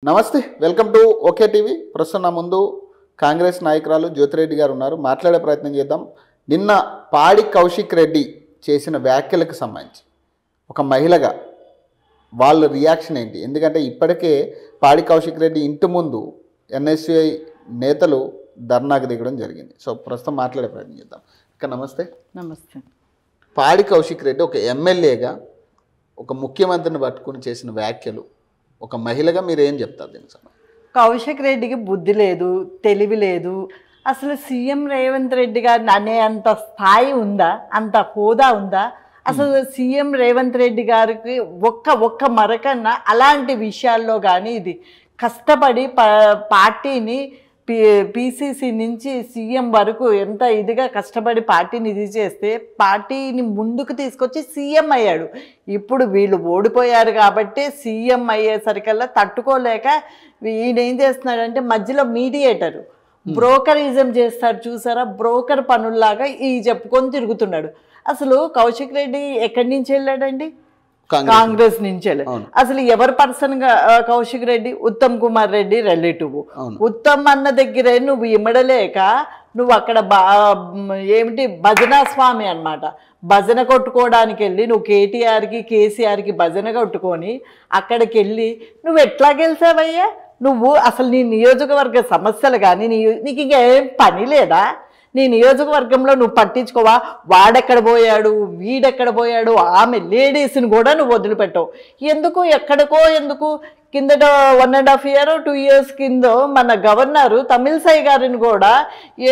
నమస్తే, welcome to okay TV. ప్రస్తుతం నా ముందు కాంగ్రెస్ నాయకురాలు జ్యోతిరెడ్డి గారు ఉన్నారు. మాట్లాడే ప్రయత్నం చేద్దాం. నిన్న పాడి కౌశిక్ రెడ్డి చేసిన వ్యాఖ్యలకు సంబంధించి ఒక మహిళగా వాళ్ళ రియాక్షన్ ఏంటి? ఎందుకంటే ఇప్పటికే పాడి కౌశిక్ రెడ్డి ఇంటి ముందు ఎన్ఎస్యుఐ నేతలు ధర్నాకు దిగడం జరిగింది. సో ప్రస్తుతం మాట్లాడే ప్రయత్నం చేద్దాం. ఇక నమస్తే. నమస్తే. పాడి కౌశిక్ రెడ్డి ఒక ఎమ్మెల్యేగా ఒక ముఖ్యమంత్రిని పట్టుకుని చేసిన వ్యాఖ్యలు, ఒక మహిళగా మీరు ఏం చెప్తారు దీనికి సంబంధించి? కౌశిక్ రెడ్డికి బుద్ధి లేదు, తెలివి లేదు. అసలు సీఎం రేవంత్ రెడ్డి గారిని అనే అంత స్థాయి ఉందా, అంత హోదా ఉందా? అసలు సీఎం రేవంత్ రెడ్డి గారికి ఒక్క మరకన్నా అలాంటి విషయాల్లో కానీ ఇది కష్టపడి పార్టీని పీసీసీ నుంచి సీఎం వరకు ఎంత ఇదిగా కష్టపడి పార్టీని ఇది చేస్తే పార్టీని ముందుకు తీసుకొచ్చి సీఎం అయ్యాడు. ఇప్పుడు వీళ్ళు ఓడిపోయారు కాబట్టి సీఎం అయ్యేసరికల్లా తట్టుకోలేక ఈయన ఏం చేస్తున్నాడంటే మధ్యలో మీడియేటరు, బ్రోకరిజం చేస్తారు చూసారా, బ్రోకర్ పనుల్లాగా ఈ చెప్పుకొని తిరుగుతున్నాడు. అసలు కౌశిక్ రెడ్డి ఎక్కడి నుంచి వెళ్ళాడండి? కాంగ్రెస్ నుంచి వెళ్ళాడు. అసలు ఎవరి పర్సన్ గా కౌశిక్ రెడ్డి? ఉత్తమ్ కుమార్ రెడ్డి రిలేటివ్. ఉత్తమ్ అన్న దగ్గరే నువ్వు ఇమ్మడలేక నువ్వు అక్కడ ఏమిటి భజనా స్వామి అన్నమాట, భజన కొట్టుకోవడానికి వెళ్ళి నువ్వు కేటీఆర్కి కేసీఆర్కి భజన కొట్టుకొని అక్కడికి వెళ్ళి నువ్వు ఎట్లా గెలిచావయ్యా? నువ్వు అసలు నీ నియోజకవర్గ సమస్యలు కానీ నీకు ఇంకా ఏం పని లేదా? నీ నియోజకవర్గంలో నువ్వు పట్టించుకోవా? వాడెక్కడ పోయాడు, వీడెక్కడ పోయాడు, ఆమె లేడీస్ని కూడా నువ్వు వదిలిపెట్టవు. ఎందుకు ఎక్కడికో ఎందుకు? కిందట 1.5 year 2 years కింద మన గవర్నరు తమిళసై గారిని కూడా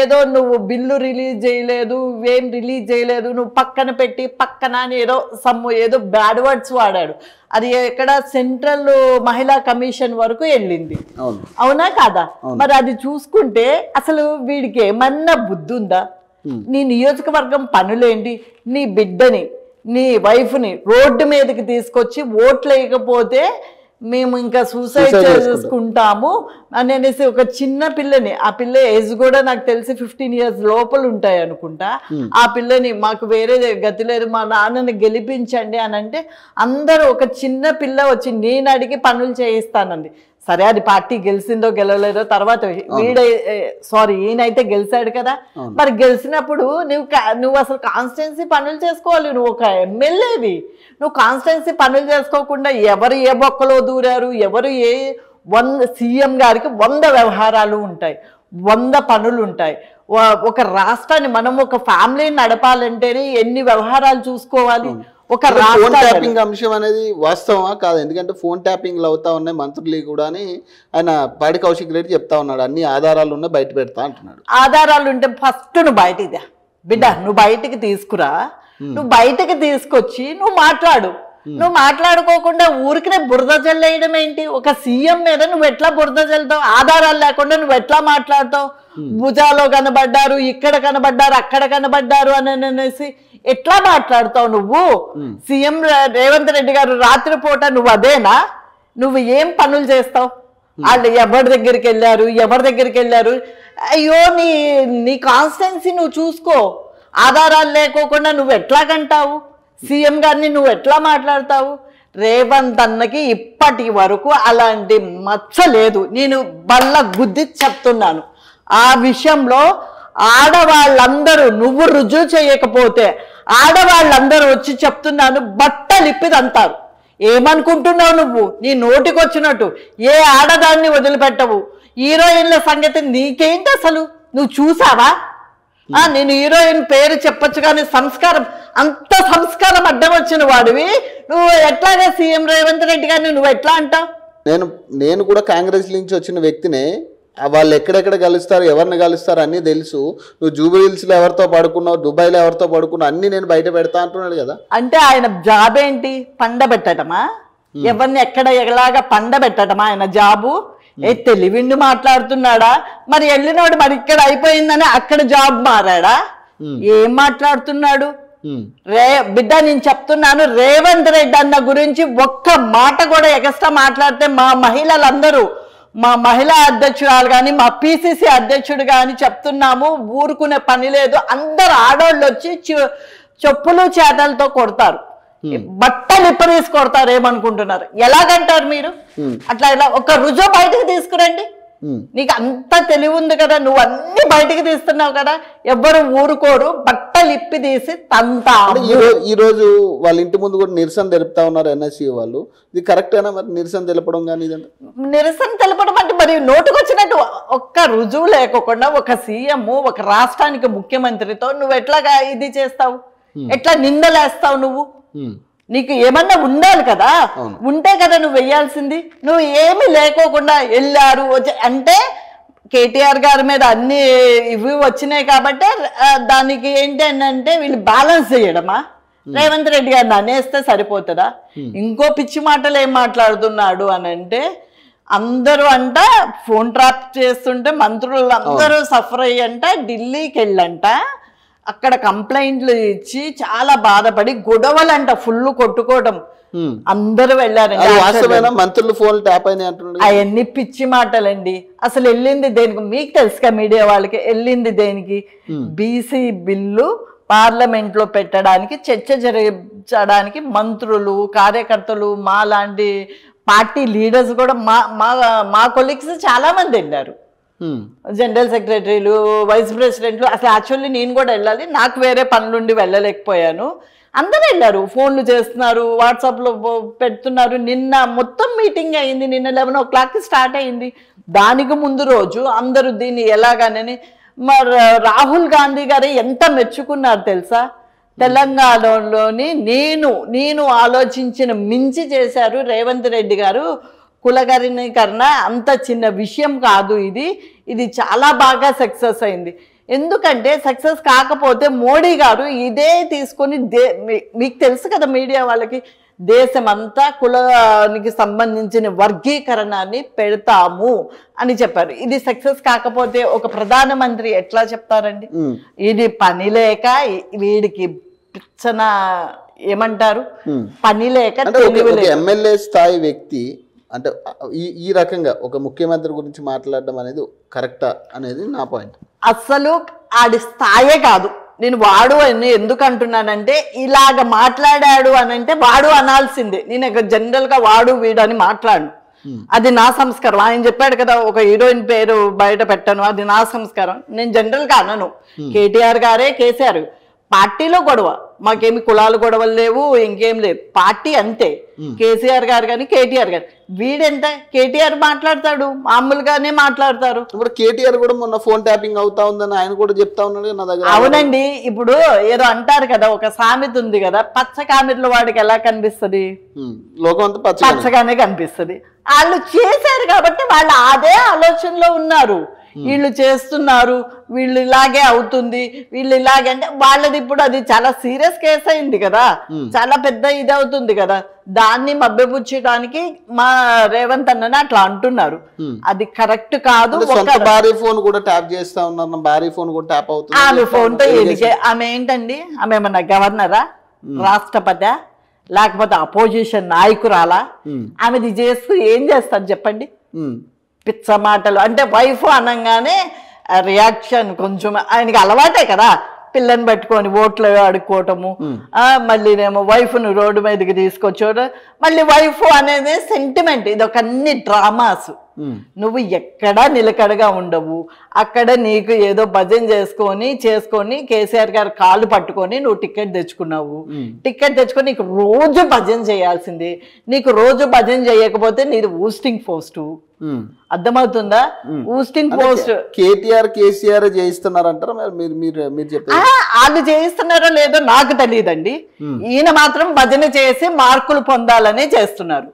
ఏదో నువ్వు బిల్లు రిలీజ్ చేయలేదు, ఏం రిలీజ్ చేయలేదు, నువ్వు పక్కన పెట్టి పక్కన అని ఏదో బ్యాడ్ వర్డ్స్ వాడాడు. అది ఎక్కడ సెంట్రల్ మహిళా కమిషన్ వరకు వెళ్ళింది, అవునా కాదా? మరి అది చూసుకుంటే అసలు వీడికి ఏమన్నా బుద్ధి ఉందా? నీ నియోజకవర్గం పనులేంటి? నీ బిడ్డని, నీ వైఫ్ని రోడ్డు మీదకి తీసుకొచ్చి ఓట్లు వేయకపోతే మేము ఇంకా సూసైడ్ చేసుకుంటాము అని అనేసి ఒక చిన్న పిల్లని, ఆ పిల్ల ఏజ్ కూడా నాకు తెలిసి 15 years లోపల ఉంటాయి అనుకుంటా, ఆ పిల్లని మాకు వేరే గతి లేదు, మా నాన్నని గెలిపించండి అని అంటే అందరూ ఒక చిన్న పిల్ల వచ్చి నేను అడిగి పనులు చేయిస్తానంది. సరే, అది పార్టీ గెలిచిందో గెలవలేదో తర్వాత ఈయనైతే గెలిచాడు కదా. మరి గెలిచినప్పుడు నువ్వు అసలు కాన్స్టిట్యున్సీ పనులు చేసుకోవాలి. నువ్వు ఒక ఎమ్మెల్యేవి, నువ్వు కాన్స్టిట్యున్సీ పనులు చేసుకోకుండా ఎవరు ఏ బొక్కలో దూరారు, ఎవరు సీఎం గారికి 100 వ్యవహారాలు ఉంటాయి, 100 పనులు ఉంటాయి. ఒక రాష్ట్రాన్ని మనం ఒక ఫ్యామిలీని నడపాలంటేనే ఎన్ని వ్యవహారాలు చూసుకోవాలి. ఒక ఫోన్ ట్యాపింగ్ అంశం అనేది వాస్తవమా కాదు? ఎందుకంటే ఫోన్ ట్యాపింగ్లు అవుతా ఉన్నాయి మంత్రులు కూడా అని ఆయన పాడి కౌశిక్ రెడ్డి చెప్తా ఉన్నాడు. అన్ని ఆధారాలు ఉన్నాయి, బయట పెడతా అంటున్నాడు. ఆధారాలు ఉంటే ఫస్ట్ నువ్వు బయటికి బిడ్డ, నువ్వు బయటికి తీసుకురా, నువ్వు బయటకి తీసుకొచ్చి నువ్వు మాట్లాడు. నువ్వు మాట్లాడుకోకుండా ఊరికినే బురద జల్లేయడం ఏంటి? ఒక సీఎం మీద నువ్వు ఎట్లా బురద జల్లుతావు? ఆధారాలు లేకుండా నువ్వు ఎట్లా మాట్లాడతావు? భుజాలో కనబడ్డారు, ఇక్కడ కనబడ్డారు, అక్కడ కనబడ్డారు అని అనేసి ఎట్లా మాట్లాడతావు నువ్వు? సీఎం రేవంత్ రెడ్డి గారు రాత్రిపూట నువ్వు అదేనా? నువ్వు ఏం పనులు చేస్తావు? వాళ్ళు ఎవరి దగ్గరికి వెళ్ళారు? అయ్యో, నీ కాన్స్టిట్యున్సీ నువ్వు చూసుకో. ఆధారాలు లేకోకుండా నువ్వు ఎట్లా కంటావు? సీఎం గారిని నువ్వు ఎట్లా మాట్లాడతావు? రేవంత్ అన్నకి ఇప్పటి వరకు అలాంటి మచ్చ లేదు. నేను బల్ల గుద్ది చెప్తున్నాను. ఆ విషయంలో ఆడవాళ్ళందరూ, నువ్వు రుజువు చేయకపోతే ఆడవాళ్ళందరూ వచ్చి చెప్తున్నాను బట్టలిప్పిదంటారు. ఏమనుకుంటున్నావు నువ్వు? నీ నోటికి వచ్చినట్టు ఏ ఆడదాన్ని వదిలిపెట్టవు. హీరోయిన్ల సంగతి నీకేంటి అసలు? నువ్వు చూసావా? నేను హీరోయిన్ పేరు చెప్పొచ్చు కానీ అంత సంస్కారం అడ్డం వచ్చిన వాడివి నువ్వు ఎట్లాగే సీఎం రేవంత్ రెడ్డి గారిని నువ్వు ఎట్లా అంటావు? నేను కూడా కాంగ్రెస్ నుంచి వచ్చిన వ్యక్తినే. వాళ్ళు ఎక్కడెక్కడ కలుస్తారు, ఎవరిని కలుస్తారు అన్నీ తెలుసు. నువ్వు జూబిలీహిల్స్లో ఎవరితో పడుకున్నావు, దుబాయ్లో ఎవరితో పడుకున్నావు అన్నీ నేను బయట పెడతా అంటున్నాడు కదా. అంటే ఆయన జాబ్ ఏంటి? పండబెట్టడమా? ఎవరిని ఎక్కడ ఎలాగా పండబెట్టడమా ఆయన జాబు? తెలివిండి మాట్లాడుతున్నాడా? మరి వెళ్ళినోడు మరి ఇక్కడ అయిపోయిందని అక్కడ జాబ్ మారాడా? ఏం మాట్లాడుతున్నాడు? బిడ్డ, నేను చెప్తున్నాను, రేవంత్ రెడ్డి అన్న గురించి ఒక్క మాట కూడా ఎగస్ట్రా మాట్లాడితే మా మహిళలందరూ, మా మహిళా అధ్యక్షురాలు కానీ మా పీసీసీ అధ్యక్షుడు కానీ చెప్తున్నాము, ఊరుకునే పని లేదు. అందరు ఆడోళ్ళు వచ్చి చెప్పులు చేతలతో కొడతారు. బట్టలు ఇప్పదీసి కొడతారేమనుకుంటున్నారు? ఎలాగంటారు మీరు? అట్లా ఇలా ఒక రుజువు బయటకు తీసుకురండి. నీకు అంత తెలివి ఉంది కదా, నువ్వు అన్ని బయటికి తీస్తున్నావు కదా, ఎవ్వరు ఊరుకోరు, బట్టలు ఇప్పి తీసి తంతా. ఈ రోజు వాళ్ళ ఇంటి ముందు కూడా నిరసన తెలుపుతా ఉన్నారు ఎన్ఎస్సీ వాళ్ళు. ఇది కరెక్టేనా మరి నిరసన తెలపడం? కానీ నిరసన తెలపడం అంటే మరి నోటుకు వచ్చినట్టు ఒక్క రుజువు లేకోకుండా ఒక సీఎం ఒక రాష్ట్రానికి ముఖ్యమంత్రితో నువ్వు ఎట్లాగా ఇది చేస్తావు? ఎట్లా నిందలేస్తావు నువ్వు? నీకు ఏమన్నా ఉండాలి కదా, ఉంటే కదా నువ్వు వెయ్యాల్సింది. నువ్వు ఏమి లేకోకుండా వెళ్ళారు అంటే కేటీఆర్ గారి మీద అన్ని ఇవి వచ్చినాయి కాబట్టి దానికి ఏంటి అంటే వీళ్ళు బ్యాలెన్స్ చేయడమా? రేవంత్ రెడ్డి గారిని అనేస్తే సరిపోతుందా? ఇంకో పిచ్చి మాటలు ఏం మాట్లాడుతున్నాడు అని అంటే, అందరూ అంట ఫోన్ ట్రాప్ చేస్తుంటే మంత్రులు అందరూ సఫర్ అయ్యంట ఢిల్లీకి వెళ్ళంట, అక్కడ కంప్లైంట్లు ఇచ్చి చాలా బాధపడి గొడవలంట, ఫుల్ కొట్టుకోవడం, అందరూ వెళ్ళారండి. మంత్రులు ఫోన్ ట్యాప్ అయినాయి అంటున్నారు. అవన్నీ పిచ్చి మాటలండి. అసలు వెళ్ళింది దేనికి మీకు తెలుసుగా, మీడియా వాళ్ళకి వెళ్ళింది దేనికి? బీసీ బిల్లు పార్లమెంట్ లో పెట్టడానికి, చర్చ జరగడానికి మంత్రులు, కార్యకర్తలు, మా లాంటి పార్టీ లీడర్స్ కూడా మా కొలీగ్స్ చాలా మంది వెళ్ళారు. జనరల్ సెక్రటరీలు, వైస్ ప్రెసిడెంట్లు. అసలు యాక్చువల్లీ నేను కూడా వెళ్ళాలి, నాకు వేరే పనులుండి వెళ్ళలేకపోయాను. అందరూ వెళ్ళారు, ఫోన్లు చేస్తున్నారు, వాట్సాప్లో పెడుతున్నారు. నిన్న మొత్తం మీటింగ్ అయింది, నిన్న 11 o'clockకి స్టార్ట్ అయింది. దానికి ముందు రోజు అందరూ దీన్ని ఎలాగనని మరి రాహుల్ గాంధీ గారు ఎంత మెచ్చుకున్నారు తెలుసా? తెలంగాణలోని నేను ఆలోచించిన మించి చేశారు రేవంత్ రెడ్డి గారు. కులగణీకరణ అంత చిన్న విషయం కాదు, ఇది చాలా బాగా సక్సెస్ అయింది. ఎందుకంటే సక్సెస్ కాకపోతే మోడీ గారు ఇదే తీసుకొని మీకు తెలుసు కదా మీడియా వాళ్ళకి, దేశమంతా కులానికి సంబంధించిన వర్గీకరణాన్ని పెడతాము అని చెప్పారు. ఇది సక్సెస్ కాకపోతే ఒక ప్రధానమంత్రి ఎట్లా చెప్తారండి? ఇది పని లేక వీడికి పిచ్చన ఏమంటారు, పని లేక ఎమ్మెల్యే స్థాయి వ్యక్తి అంటే ఈ రకంగా ఒక ముఖ్యమంత్రి గురించి మాట్లాడడం అనేది కరెక్టా అనేది నా పాయింట్. అసలు ఆడి స్థాయే కాదు. నేను వాడు అని ఎందుకు అంటున్నానంటే, ఇలాగ మాట్లాడాడు అని అంటే వాడు అనాల్సిందే. నేను జనరల్ గా వాడు వీడు అని మాట్లాడు, అది నా సంస్కారం. ఆయన చెప్పాడు కదా ఒక హీరోయిన్ పేరు బయట పెట్టను, అది నా సంస్కారం. నేను జనరల్ గా అనను. కేటీఆర్ గారే, కేసీఆర్ పార్టీలో గొడవ, మాకేమి కులాలు గొడవలు లేవు, ఇంకేం లేదు, పార్టీ అంతే. కేసీఆర్ గారు కానీ కేటీఆర్ గారు, వీడెంత కేటీఆర్ మాట్లాడతాడు, మామూలుగానే మాట్లాడతారు. ఇప్పుడు కేటీఆర్ కూడా మొన్న ఫోన్ ట్యాపింగ్ అవుతా ఉందని ఆయన కూడా చెప్తా ఉన్నాడు నా దగ్గర. అవునండి, ఇప్పుడు ఏదో అంటారు కదా, ఒక సామెత ఉంది కదా, పచ్చ కామెర్లు వాడికి ఎలా కనిపిస్తుంది? లోకం అంతా పచ్చగానే కనిపిస్తుంది. వాళ్ళు చేశారు కాబట్టి వాళ్ళు అదే ఆలోచనలో ఉన్నారు. వీళ్ళు చేస్తున్నారు, వీళ్ళు ఇలాగే అవుతుంది, వీళ్ళు ఇలాగే అంటే వాళ్ళది ఇప్పుడు అది చాలా సీరియస్ కేసు అయింది కదా, చాలా పెద్ద ఇది అవుతుంది కదా. దాన్ని మభ్యపుచ్చడానికి మా రేవంత్ అన్నని అట్లా అంటున్నారు. అది కరెక్ట్ కాదు. భారీ ఫోన్ కూడా ట్యాప్ చేస్తా ఉన్నారు, భారీ ఫోన్ కూడా ట్యాప్ అవుతుంది. ఆమె ఫోన్ తో ఆమె ఏంటండి, ఆమె ఏమన్నా గవర్నరా, రాష్ట్రపతి, లేకపోతే అపోజిషన్ నాయకురాలా? ఆమెది చేస్తూ ఏం చేస్తారు చెప్పండి? పిచ్చ మాటలు అంటే వైఫ్ అనగానే రియాక్షన్ కొంచెం ఆయనకి అలవాటే కదా, పిల్లని పెట్టుకొని ఓట్లు అడుక్కోవటము, మళ్ళీనేమో వైఫ్ను రోడ్డు మీదకి తీసుకొచ్చాడు. మళ్ళీ వైఫ్ అనేది సెంటిమెంట్, ఇది ఒక అన్ని డ్రామాస్. నువ్వు ఎక్కడా నిలకడగా ఉండవు. అక్కడ నీకు ఏదో భజన చేసుకొని కేసీఆర్ గారు కాళ్ళు పట్టుకొని నువ్వు టికెట్ తెచ్చుకున్నావు. టికెట్ తెచ్చుకొని నీకు రోజు భజన చేయాల్సింది. నీకు రోజు భజన చేయకపోతే నీది ఊస్టింగ్ పోస్ట్. అర్థమవుతుందా? ఊస్టింగ్ పోస్ట్ కేటీఆర్ కేసీఆర్ చేయిస్తున్నారంటారా? మీరు చెప్పారు వాళ్ళు చేయిస్తున్నారో లేదో నాకు తెలియదండి. ఈయన మాత్రం భజన చేసి మార్కులు పొందాలనే చేస్తున్నారు.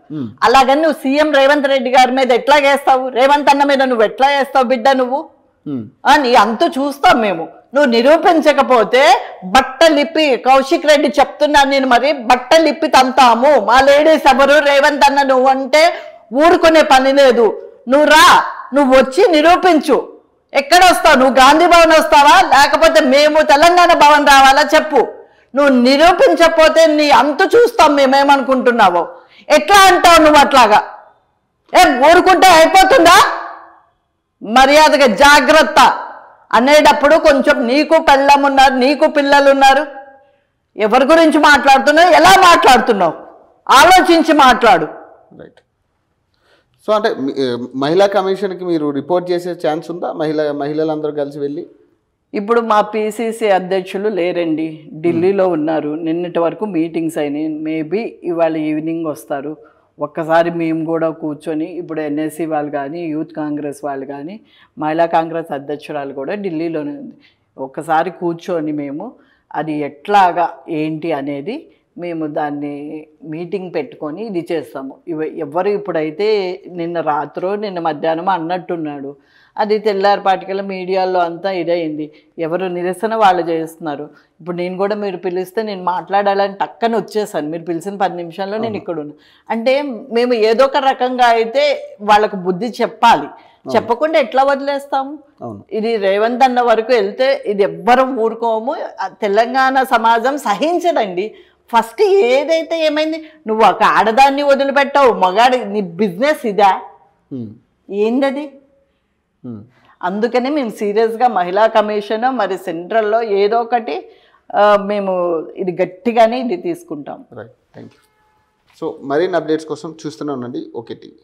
అలాగని నువ్వు సీఎం రేవంత్ రెడ్డి గారి మీద ఎట్లా చేస్తావు? రేవంత్ అన్న మీద నువ్వు ఎట్లా చేస్తావు బిడ్డ? నువ్వు నీ అంతు చూస్తాం మేము. నువ్వు నిరూపించకపోతే బట్టలిప్పి, కౌశిక్ రెడ్డి చెప్తున్నాను నేను, మరి బట్టలిప్పి తంతాము. మా లేడీస్ ఎవరు? రేవంత్ అన్న నువ్వు అంటే ఊరుకునే పని లేదు. నువ్వు రా, నువ్వు వచ్చి నిరూపించు. ఎక్కడ వస్తావు? నువ్వు గాంధీ భవన్ వస్తావా, లేకపోతే మేము తెలంగాణ భవన్ రావాలా చెప్పు. నువ్వు నిరూపించకపోతే నీ అంతు చూస్తాం మేమేమనుకుంటున్నావో. ఎట్లా అంటావు నువ్వు? అట్లాగా ఊరుకుంటే అయిపోతుందా? మర్యాదగా జాగ్రత్త అనేటప్పుడు కొంచెం నీకు పెళ్ళం ఉన్నారు, నీకు పిల్లలు ఉన్నారు. ఎవరి గురించి మాట్లాడుతున్నావు, ఎలా మాట్లాడుతున్నావు, ఆలోచించి మాట్లాడు. రైట్. సో అంటే మహిళా కమిషన్కి మీరు రిపోర్ట్ చేసే ఛాన్స్ ఉందా? మహిళలందరూ కలిసి వెళ్ళి? ఇప్పుడు మా పిసిసి అధ్యక్షులు లేరండి, ఢిల్లీలో ఉన్నారు. నిన్నటి వరకు మీటింగ్స్ అయినాయి. మేబీ ఇవాళ ఈవినింగ్ వస్తారు. ఒక్కసారి మేము కూడా కూర్చొని, ఇప్పుడు ఎన్ఎస్సి వాళ్ళు కానీ, యూత్ కాంగ్రెస్ వాళ్ళు కానీ, మహిళా కాంగ్రెస్ అధ్యక్షురాలు కూడా ఢిల్లీలోనే ఉంది. ఒక్కసారి కూర్చొని మేము అది ఎట్లాగా ఏంటి అనేది మేము దాన్ని మీటింగ్ పెట్టుకొని ఇది చేస్తాము. ఎవరు ఇప్పుడైతే నిన్న రాత్రో నిన్న మధ్యాహ్నం అన్నట్టున్నాడు, అది తెల్లారిపాటికల్లా మీడియాలో అంతా ఇదైంది. ఎవరు నిరసన వాళ్ళు చేస్తున్నారు. ఇప్పుడు నేను కూడా మీరు పిలిస్తే నేను మాట్లాడాలని టక్కన వచ్చేసాను. మీరు పిలిచిన 10 నిమిషాల్లో నేను ఇక్కడ ఉన్నా. అంటే మేము ఏదో ఒక రకంగా అయితే వాళ్ళకు బుద్ధి చెప్పాలి. చెప్పకుండా ఎట్లా వదిలేస్తాము? ఇది రేవంత్ అన్న వరకు వెళ్తే ఇది ఎవ్వరం ఊరుకోము. తెలంగాణ సమాజం సహించదండి. ఫస్ట్ ఏదైతే ఏమైంది, నువ్వు ఒక ఆడదాన్ని వదిలిపెట్టావు, మగాడి నీ బిజినెస్ ఇదా ఏందది? అందుకనే మేము సీరియస్గా మహిళా కమిషన్ మరి సెంట్రల్లో ఏదో ఒకటి మేము ఇది గట్టిగానే ఇది తీసుకుంటాం. Right, thank you. సో మరిన్ని అప్డేట్స్ కోసం చూస్తూనే ఉండండి ఓకే టీవీ.